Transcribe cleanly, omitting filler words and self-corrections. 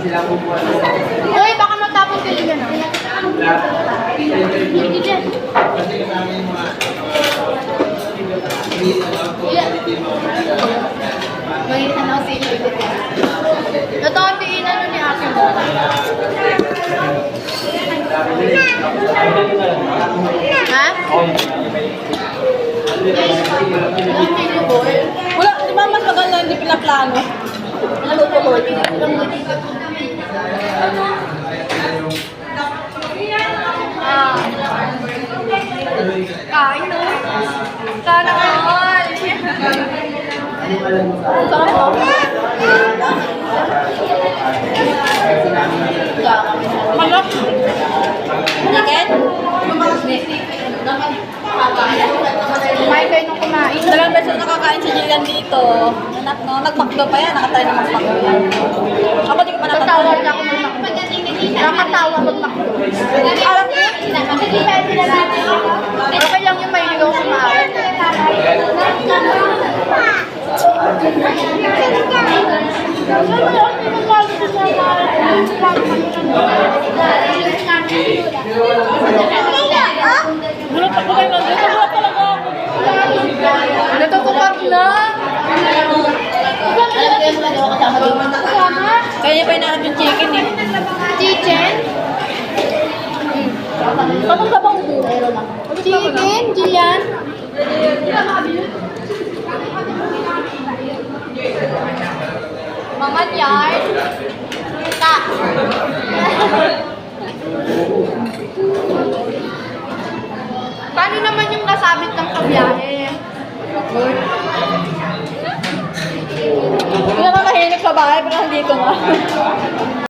Uy, baka matapos kayo dyan ah. Hindi dyan. May ano si ito ang diinan ni Ate mo. Ha? Wala, di ba mas maganda hindi pinaplano? Naluto ko. Kain no? Sana all. Sarap mo. Malak. Chicken? Kumain kayo nung kumain. Dalawang beses nakakain si Jillian dito. Anak, no? Nag-McDo pa yan. Nakatry na mag-McDo yan. Ako di ko pa Natawa nakatry. na ako mag-McDo. Nakatawa mag-McDo. Alam mo? Okay lang yung mahilig ako sa maalat. Gulat ako kayo lang. Gulat talaga ako. Natutupak na. Kaya niya pa hinahanap yung chicken eh. Chicken? Anong sabang mo? Chicken? Diyan? Mga yard? Ta. Paano naman yung nasabit ng kabiyahe? Hindi na makahinig sa bahay pero nandito na.